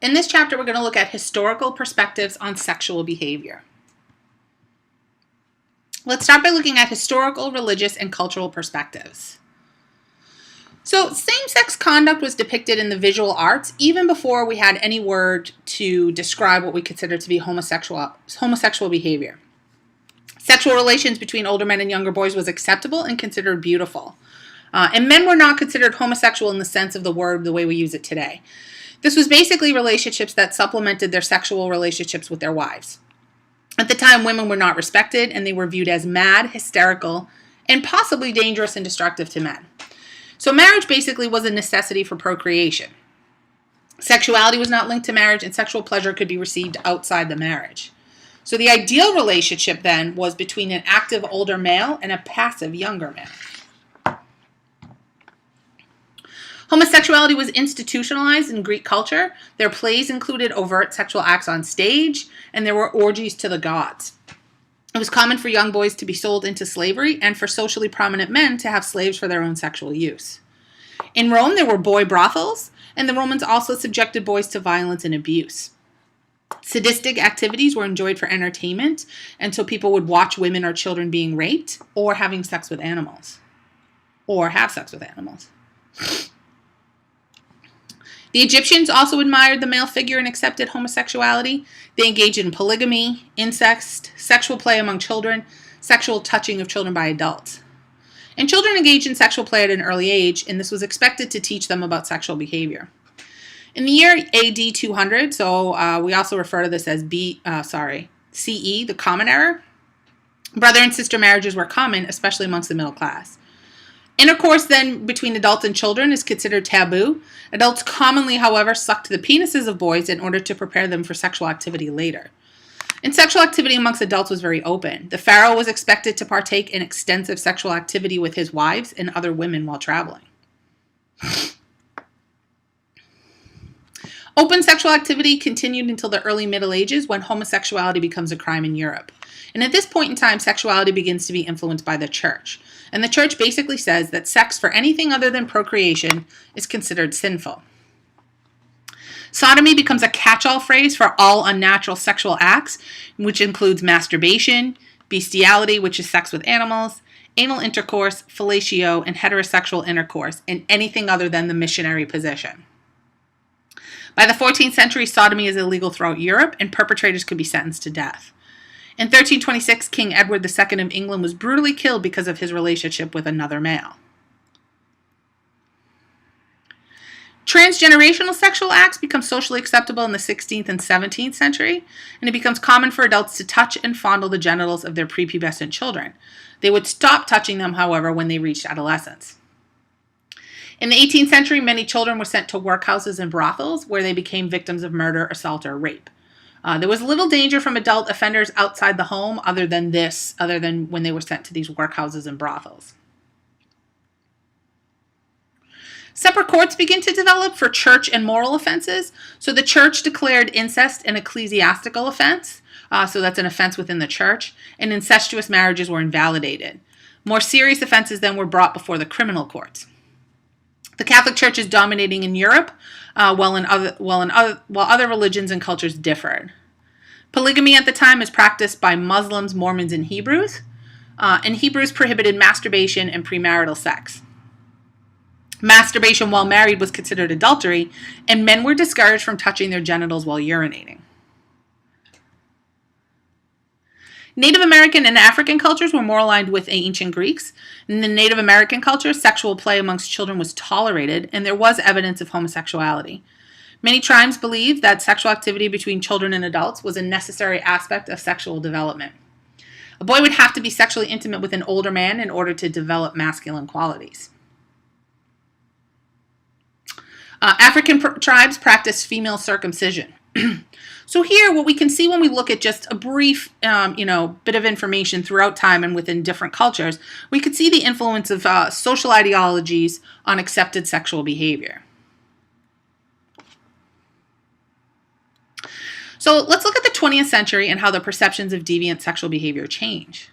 in this chapter, we're going to look at historical perspectives on sexual behavior. Let's start by looking at historical, religious, and cultural perspectives. So same-sex conduct was depicted in the visual arts even before we had any word to describe what we consider to be homosexual behavior. Sexual relations between older men and younger boys was acceptable and considered beautiful. And men were not considered homosexual in the sense of the word the way we use it today. This was basically relationships that supplemented their sexual relationships with their wives. At the time, women were not respected, and they were viewed as mad, hysterical, and possibly dangerous and destructive to men. So marriage basically was a necessity for procreation. Sexuality was not linked to marriage, and sexual pleasure could be received outside the marriage. So the ideal relationship then was between an active older male and a passive younger male. Homosexuality was institutionalized in Greek culture. Their plays included overt sexual acts on stage, and there were orgies to the gods. It was common for young boys to be sold into slavery and for socially prominent men to have slaves for their own sexual use. In Rome, there were boy brothels, and the Romans also subjected boys to violence and abuse. Sadistic activities were enjoyed for entertainment, and so people would watch women or children being raped or having sex with animals. Or have sex with animals. The Egyptians also admired the male figure and accepted homosexuality. They engaged in polygamy, incest, sexual play among children, sexual touching of children by adults. And children engaged in sexual play at an early age, and this was expected to teach them about sexual behavior. In the year AD 200, so we also refer to this as CE, the Common Era, brother and sister marriages were common, especially amongst the middle class. Intercourse then between adults and children is considered taboo. Adults commonly, however, sucked the penises of boys in order to prepare them for sexual activity later. And sexual activity amongst adults was very open. The pharaoh was expected to partake in extensive sexual activity with his wives and other women while traveling. Open sexual activity continued until the early Middle Ages, when homosexuality becomes a crime in Europe. And at this point in time, sexuality begins to be influenced by the church. And the church basically says that sex for anything other than procreation is considered sinful. Sodomy becomes a catch-all phrase for all unnatural sexual acts, which includes masturbation, bestiality, which is sex with animals, anal intercourse, fellatio, and heterosexual intercourse, and anything other than the missionary position. By the 14th century, sodomy is illegal throughout Europe, and perpetrators could be sentenced to death. In 1326, King Edward II of England was brutally killed because of his relationship with another male. Transgenerational sexual acts become socially acceptable in the 16th and 17th century, and it becomes common for adults to touch and fondle the genitals of their prepubescent children. They would stop touching them, however, when they reached adolescence. In the 18th century, many children were sent to workhouses and brothels, where they became victims of murder, assault, or rape. There was little danger from adult offenders outside the home other than when they were sent to these workhouses and brothels. Separate courts begin to develop for church and moral offenses. So the church declared incest an ecclesiastical offense. So that's an offense within the church. And incestuous marriages were invalidated. More serious offenses then were brought before the criminal courts. The Catholic Church is dominating in Europe, while other religions and cultures differed. Polygamy at the time is practiced by Muslims, Mormons, and Hebrews. And Hebrews prohibited masturbation and premarital sex. Masturbation while married was considered adultery, and men were discouraged from touching their genitals while urinating. Native American and African cultures were more aligned with ancient Greeks. In the Native American culture, sexual play amongst children was tolerated, and there was evidence of homosexuality. Many tribes believed that sexual activity between children and adults was a necessary aspect of sexual development. A boy would have to be sexually intimate with an older man in order to develop masculine qualities. African tribes practiced female circumcision. So here, what we can see when we look at just a brief, bit of information throughout time and within different cultures, we could see the influence of social ideologies on accepted sexual behavior. So let's look at the 20th century and how the perceptions of deviant sexual behavior change.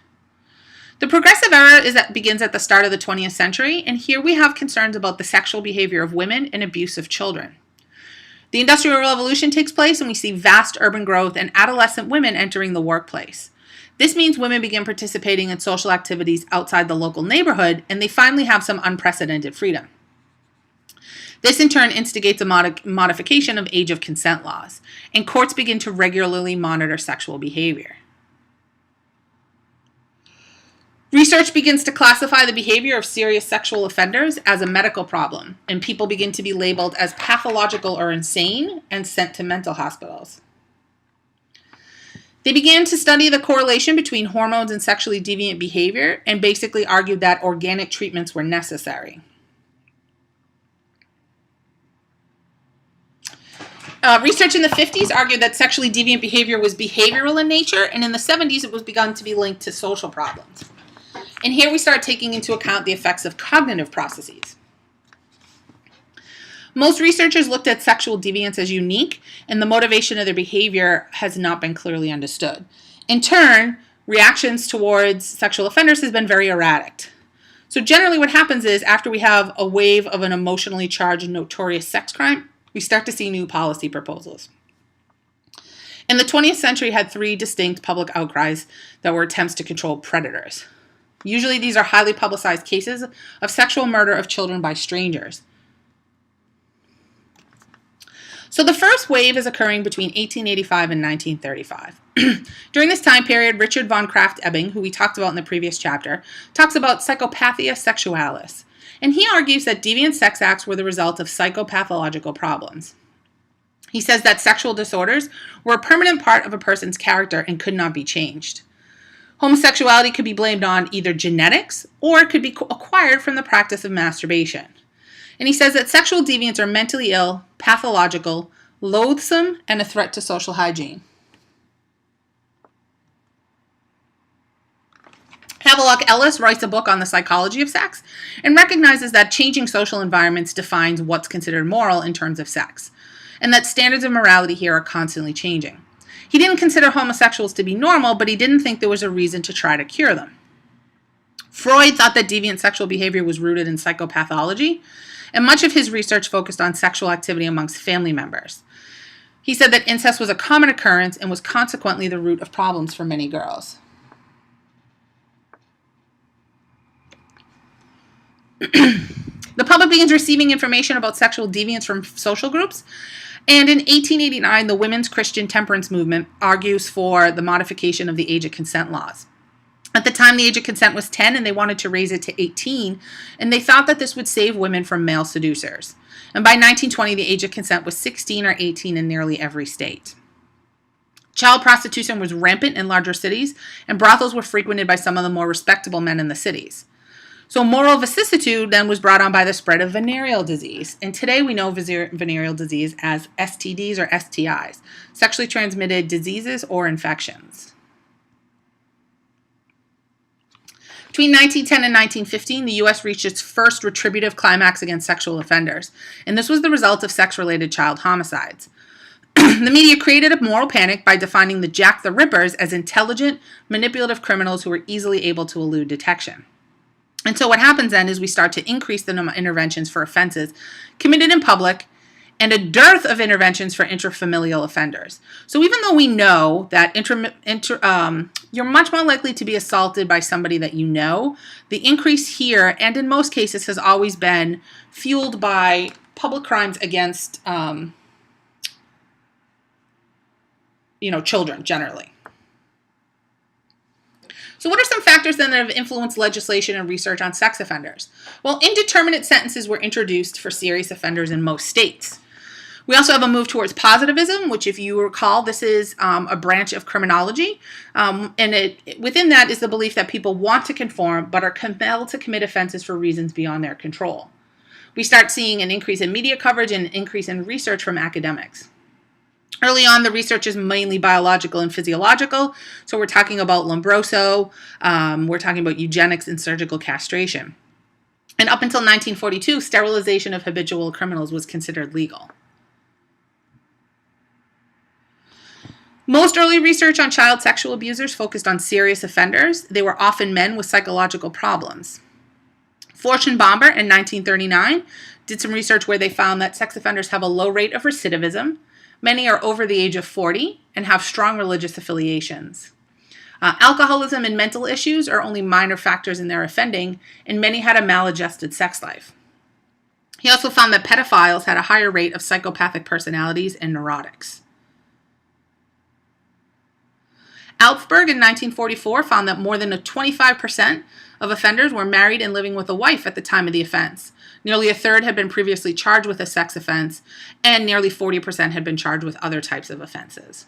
The progressive era begins at the start of the 20th century, and here we have concerns about the sexual behavior of women and abuse of children. The Industrial Revolution takes place, and we see vast urban growth and adolescent women entering the workplace. This means women begin participating in social activities outside the local neighborhood, and they finally have some unprecedented freedom. This in turn instigates a modification of age of consent laws, and courts begin to regularly monitor sexual behavior. Research begins to classify the behavior of serious sexual offenders as a medical problem, and people begin to be labeled as pathological or insane and sent to mental hospitals. They began to study the correlation between hormones and sexually deviant behavior and basically argued that organic treatments were necessary. Research in the 50s argued that sexually deviant behavior was behavioral in nature, and in the 70s it was begun to be linked to social problems. And here we start taking into account the effects of cognitive processes. Most researchers looked at sexual deviance as unique, and the motivation of their behavior has not been clearly understood. In turn, reactions towards sexual offenders has been very erratic. So generally what happens is after we have a wave of an emotionally charged notorious sex crime, we start to see new policy proposals. And the 20th century had three distinct public outcries that were attempts to control predators. Usually these are highly publicized cases of sexual murder of children by strangers. So the first wave is occurring between 1885 and 1935. During this time period, Richard von Krafft-Ebing, who we talked about in the previous chapter, talks about psychopathia sexualis. And he argues that deviant sex acts were the result of psychopathological problems. He says that sexual disorders were a permanent part of a person's character and could not be changed. Homosexuality could be blamed on either genetics or it could be acquired from the practice of masturbation. And he says that sexual deviants are mentally ill, pathological, loathsome, and a threat to social hygiene. Havelock Ellis writes a book on the psychology of sex and recognizes that changing social environments defines what's considered moral in terms of sex, and that standards of morality here are constantly changing. He didn't consider homosexuals to be normal, but he didn't think there was a reason to try to cure them. Freud thought that deviant sexual behavior was rooted in psychopathology, and much of his research focused on sexual activity amongst family members. He said that incest was a common occurrence and was consequently the root of problems for many girls. The public begins receiving information about sexual deviance from social groups, and in 1889, the Women's Christian Temperance Movement argues for the modification of the age of consent laws. At the time, the age of consent was 10, and they wanted to raise it to 18, and they thought that this would save women from male seducers. And by 1920, the age of consent was 16 or 18 in nearly every state. Child prostitution was rampant in larger cities, and brothels were frequented by some of the more respectable men in the cities. So moral vicissitude then was brought on by the spread of venereal disease. And today we know venereal disease as STDs or STIs, sexually transmitted diseases or infections. Between 1910 and 1915, the U.S. reached its first retributive climax against sexual offenders, and this was the result of sex-related child homicides. The media created a moral panic by defining the Jack the Rippers as intelligent, manipulative criminals who were easily able to elude detection. And so what happens then is we start to increase the number of interventions for offenses committed in public and a dearth of interventions for intrafamilial offenders. So even though we know that you're much more likely to be assaulted by somebody that you know, the increase here and in most cases has always been fueled by public crimes against children generally. So what are some factors then that have influenced legislation and research on sex offenders? Well, indeterminate sentences were introduced for serious offenders in most states. We also have a move towards positivism, which if you recall, this is a branch of criminology. Within that is the belief that people want to conform but are compelled to commit offenses for reasons beyond their control. We start seeing an increase in media coverage and an increase in research from academics. Early on, the research is mainly biological and physiological. So we're talking about Lombroso, we're talking about eugenics and surgical castration. And up until 1942, sterilization of habitual criminals was considered legal. Most early research on child sexual abusers focused on serious offenders. They were often men with psychological problems. Forschenbomber in 1939 did some research where they found that sex offenders have a low rate of recidivism. Many are over the age of 40 and have strong religious affiliations. Alcoholism and mental issues are only minor factors in their offending, and many had a maladjusted sex life. He also found that pedophiles had a higher rate of psychopathic personalities and neurotics. Alpsberg in 1944 found that more than 25% of offenders were married and living with a wife at the time of the offense. Nearly a third had been previously charged with a sex offense, and nearly 40% had been charged with other types of offenses.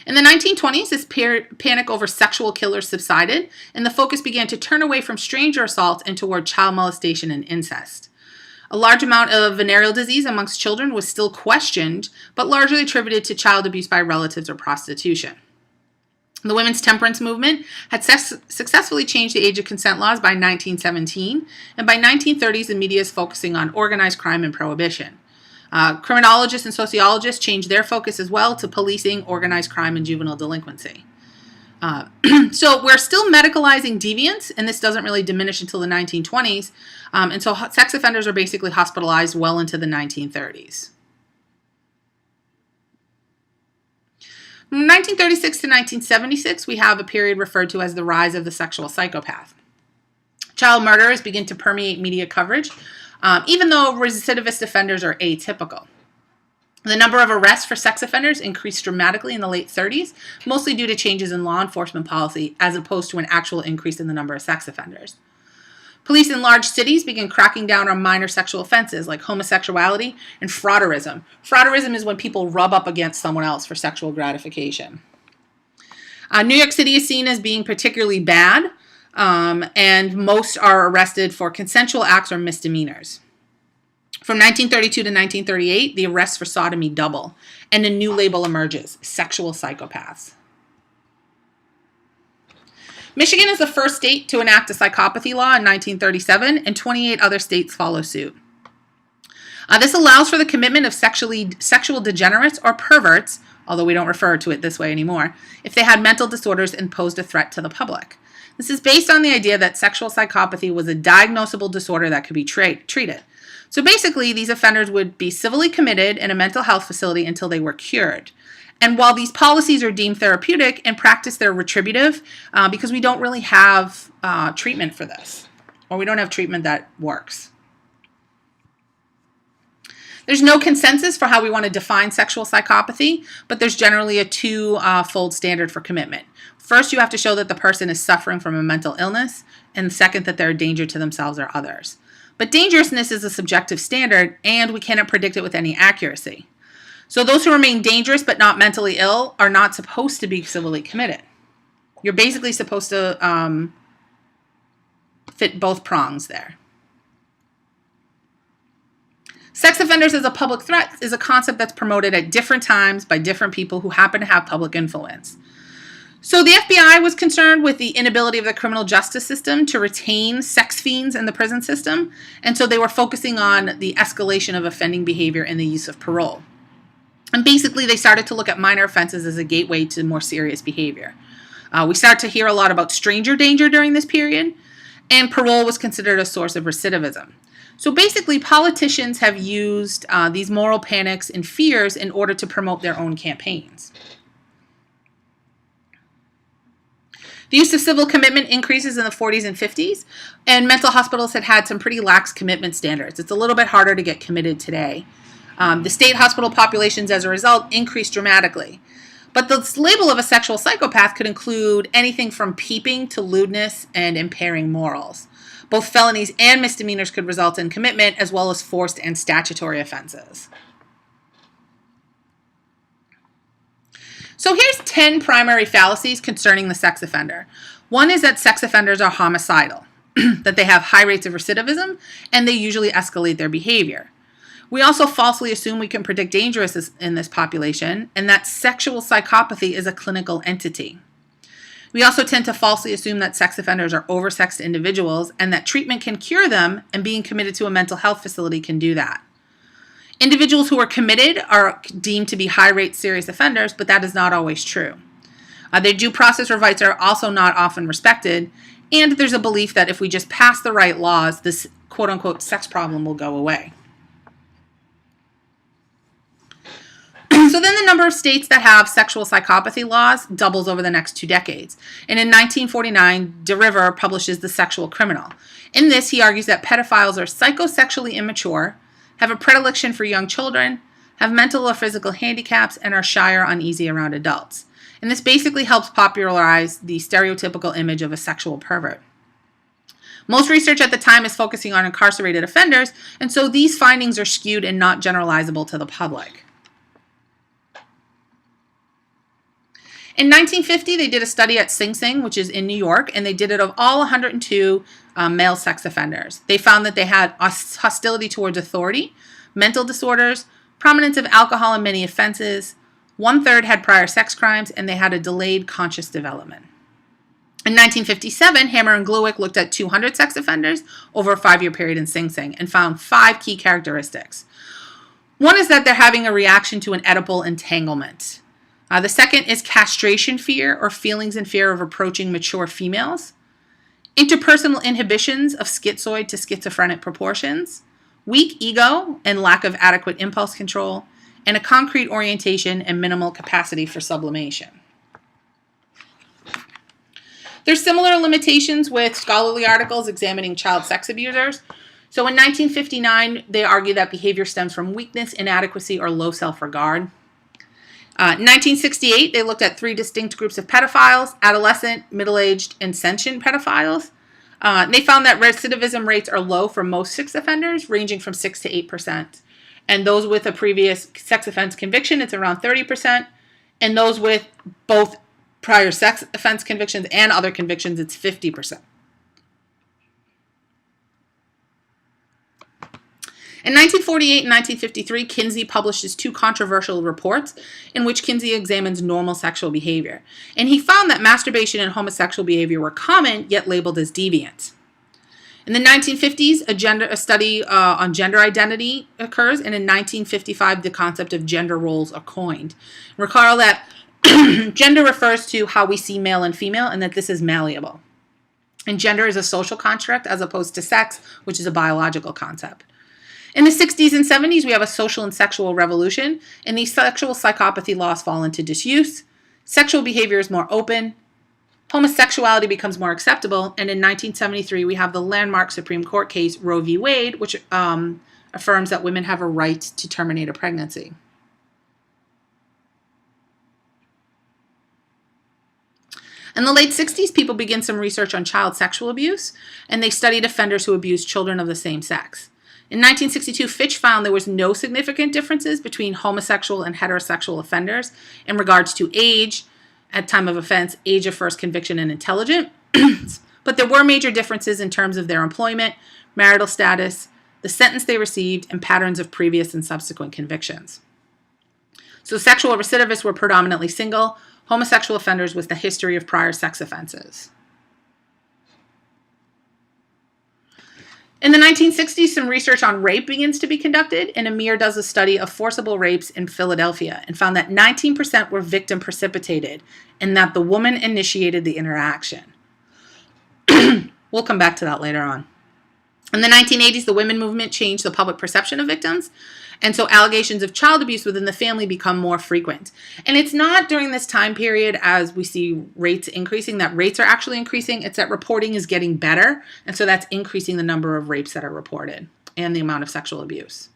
In the 1920s, this panic over sexual killers subsided, and the focus began to turn away from stranger assault and toward child molestation and incest. A large amount of venereal disease amongst children was still questioned, but largely attributed to child abuse by relatives or prostitution. The women's temperance movement had successfully changed the age of consent laws by 1917, and by 1930s, the media is focusing on organized crime and prohibition. Criminologists and sociologists changed their focus as well to policing, organized crime, and juvenile delinquency. So we're still medicalizing deviance, and this doesn't really diminish until the 1920s, and so sex offenders are basically hospitalized well into the 1930s. From 1936 to 1976, we have a period referred to as the rise of the sexual psychopath. Child murderers begin to permeate media coverage, even though recidivist offenders are atypical. The number of arrests for sex offenders increased dramatically in the late 30s, mostly due to changes in law enforcement policy, as opposed to an actual increase in the number of sex offenders. Police in large cities began cracking down on minor sexual offenses like homosexuality and frauderism. Frauderism is when people rub up against someone else for sexual gratification. New York City is seen as being particularly bad, and most are arrested for consensual acts or misdemeanors. From 1932 to 1938, the arrests for sodomy double, and a new label emerges, sexual psychopaths. Michigan is the first state to enact a psychopathy law in 1937, and 28 other states follow suit. This allows for the commitment of sexual degenerates or perverts, although we don't refer to it this way anymore, if they had mental disorders and posed a threat to the public. This is based on the idea that sexual psychopathy was a diagnosable disorder that could be treated. So basically, these offenders would be civilly committed in a mental health facility until they were cured. And while these policies are deemed therapeutic, in practice they're retributive because we don't really have treatment for this, or we don't have treatment that works. There's no consensus for how we want to define sexual psychopathy, but there's generally a two-fold standard for commitment. First, you have to show that the person is suffering from a mental illness, and second, that they're a danger to themselves or others. But dangerousness is a subjective standard, and we cannot predict it with any accuracy. So those who remain dangerous but not mentally ill are not supposed to be civilly committed. You're basically supposed to fit both prongs there. Sex offenders as a public threat is a concept that's promoted at different times by different people who happen to have public influence. So the FBI was concerned with the inability of the criminal justice system to retain sex fiends in the prison system, and so they were focusing on the escalation of offending behavior and the use of parole. And basically, they started to look at minor offenses as a gateway to more serious behavior. We started to hear a lot about stranger danger during this period, and parole was considered a source of recidivism. So basically, politicians have used these moral panics and fears in order to promote their own campaigns. The use of civil commitment increases in the 40s and 50s, and mental hospitals had some pretty lax commitment standards. It's a little bit harder to get committed today. The state hospital populations, as a result, increased dramatically. But the label of a sexual psychopath could include anything from peeping to lewdness and impairing morals. Both felonies and misdemeanors could result in commitment, as well as forced and statutory offenses. So here's 10 primary fallacies concerning the sex offender. One is that sex offenders are homicidal, that they have high rates of recidivism, and they usually escalate their behavior. We also falsely assume we can predict dangerousness in this population, and that sexual psychopathy is a clinical entity. We also tend to falsely assume that sex offenders are oversexed individuals and that treatment can cure them, and being committed to a mental health facility can do that. Individuals who are committed are deemed to be high-rate serious offenders, but that is not always true. Their due process rights are also not often respected, And there's a belief that if we just pass the right laws, this quote-unquote sex problem will go away. So then the number of states that have sexual psychopathy laws doubles over the next 2 decades. And in 1949, DeRiver publishes The Sexual Criminal. In this, he argues that pedophiles are psychosexually immature, have a predilection for young children, have mental or physical handicaps, and are shy or uneasy around adults. And this basically helps popularize the stereotypical image of a sexual pervert. Most research at the time is focusing on incarcerated offenders, and so these findings are skewed and not generalizable to the public. In 1950, they did a study at Sing Sing, which is in New York, and they did it of all 102 male sex offenders. They found that they had hostility towards authority, mental disorders, prominence of alcohol in many offenses, 1/3 had prior sex crimes, and they had a delayed conscious development. In 1957, Hammer and Glueck looked at 200 sex offenders over a 5-year period in Sing Sing and found 5 key characteristics. One is that they're having a reaction to an Oedipal entanglement. The second is castration fear or feelings and fear of approaching mature females. Interpersonal inhibitions of schizoid to schizophrenic proportions. Weak ego and lack of adequate impulse control. And a concrete orientation and minimal capacity for sublimation. There's similar limitations with scholarly articles examining child sex abusers. So in 1959, they argue that behavior stems from weakness, inadequacy, or low self-regard. 1968, they looked at 3 distinct groups of pedophiles: adolescent, middle-aged, and sentient pedophiles. They found that recidivism rates are low for most sex offenders, ranging from 6 to 8%. And those with a previous sex offense conviction, it's around 30%. And those with both prior sex offense convictions and other convictions, it's 50%. In 1948 and 1953, Kinsey publishes 2 controversial reports in which Kinsey examines normal sexual behavior. And he found that masturbation and homosexual behavior were common, yet labeled as deviant. In the 1950s, a study on gender identity occurs, and in 1955, the concept of gender roles are coined. Recall that gender refers to how we see male and female, and that this is malleable. And gender is a social construct as opposed to sex, which is a biological concept. In the 60s and 70s, we have a social and sexual revolution, and these sexual psychopathy laws fall into disuse. Sexual behavior is more open. Homosexuality becomes more acceptable, and in 1973, we have the landmark Supreme Court case Roe v. Wade, which affirms that women have a right to terminate a pregnancy. In the late 60s, people began some research on child sexual abuse, and they studied offenders who abused children of the same sex. In 1962, Fitch found there was no significant differences between homosexual and heterosexual offenders in regards to age at time of offense, age of first conviction, and intelligence. But there were major differences in terms of their employment, marital status, the sentence they received, and patterns of previous and subsequent convictions. So sexual recidivists were predominantly single, homosexual offenders with a history of prior sex offenses. In the 1960s, some research on rape begins to be conducted, and Amir does a study of forcible rapes in Philadelphia and found that 19% were victim precipitated and that the woman initiated the interaction. We'll come back to that later on. In the 1980s, the women movement changed the public perception of victims, and so allegations of child abuse within the family become more frequent. And it's not during this time period, as we see rates increasing, that rates are actually increasing. It's that reporting is getting better, and so that's increasing the number of rapes that are reported and the amount of sexual abuse.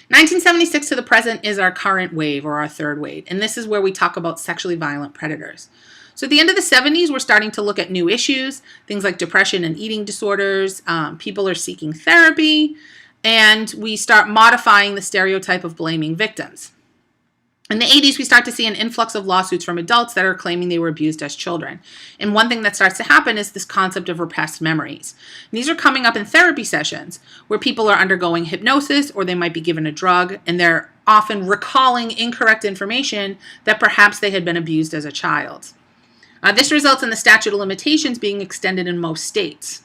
1976 to the present is our current wave, or our third wave, and this is where we talk about sexually violent predators. So at the end of the 70s, we're starting to look at new issues, things like depression and eating disorders. People are seeking therapy, and we start modifying the stereotype of blaming victims. In the 80s, we start to see an influx of lawsuits from adults that are claiming they were abused as children. And one thing that starts to happen is this concept of repressed memories. And these are coming up in therapy sessions where people are undergoing hypnosis, or they might be given a drug, and they're often recalling incorrect information that perhaps they had been abused as a child. This results in the statute of limitations being extended in most states.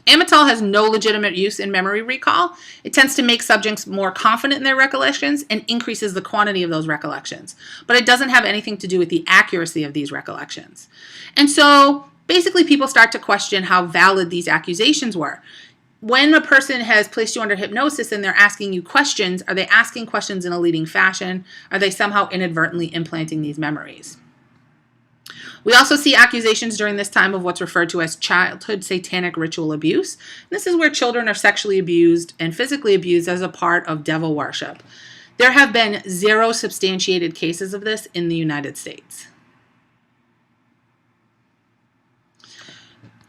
Amytal has no legitimate use in memory recall. It tends to make subjects more confident in their recollections and increases the quantity of those recollections. But it doesn't have anything to do with the accuracy of these recollections. And so basically people start to question how valid these accusations were. When a person has placed you under hypnosis and they're asking you questions, are they asking questions in a leading fashion? Are they somehow inadvertently implanting these memories? We also see accusations during this time of what's referred to as childhood satanic ritual abuse. This is where children are sexually abused and physically abused as a part of devil worship. There have been 0 substantiated cases of this in the United States.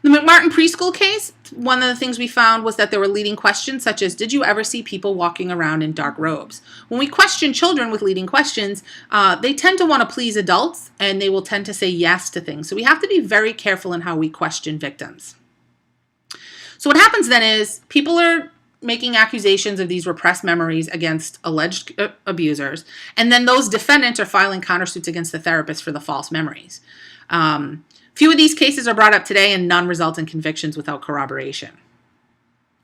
The McMartin preschool case, one of the things we found was that there were leading questions such as, did you ever see people walking around in dark robes? When we question children with leading questions, they tend to want to please adults and they will tend to say yes to things. So we have to be very careful in how we question victims. So what happens then is people are making accusations of these repressed memories against alleged abusers, and then those defendants are filing countersuits against the therapist for the false memories. Few of these cases are brought up today and none result in convictions without corroboration.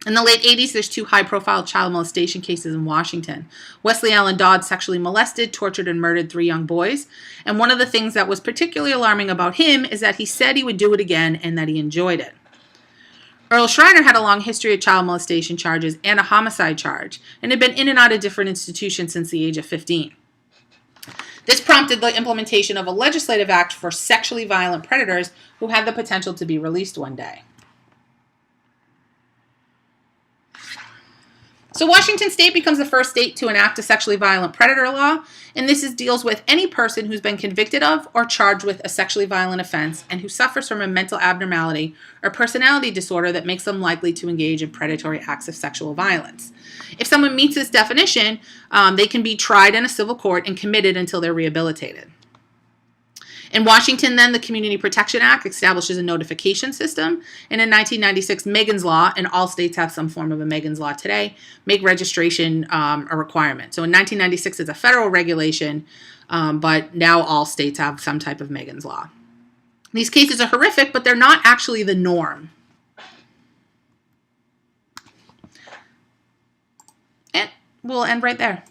In the late 80s, there's 2 high-profile child molestation cases in Washington. Wesley Allen Dodd sexually molested, tortured, and murdered 3 young boys. And one of the things that was particularly alarming about him is that he said he would do it again and that he enjoyed it. Earl Schreiner had a long history of child molestation charges and a homicide charge, and had been in and out of different institutions since the age of 15. This prompted the implementation of a legislative act for sexually violent predators who had the potential to be released one day. So Washington State becomes the first state to enact a sexually violent predator law, and this deals with any person who's been convicted of or charged with a sexually violent offense and who suffers from a mental abnormality or personality disorder that makes them likely to engage in predatory acts of sexual violence. If someone meets this definition, they can be tried in a civil court and committed until they're rehabilitated. In Washington, then, the Community Protection Act establishes a notification system, and in 1996, Megan's Law, and all states have some form of a Megan's Law today, make registration a requirement. So in 1996, it's a federal regulation, but now all states have some type of Megan's Law. These cases are horrific, but they're not actually the norm. And we'll end right there.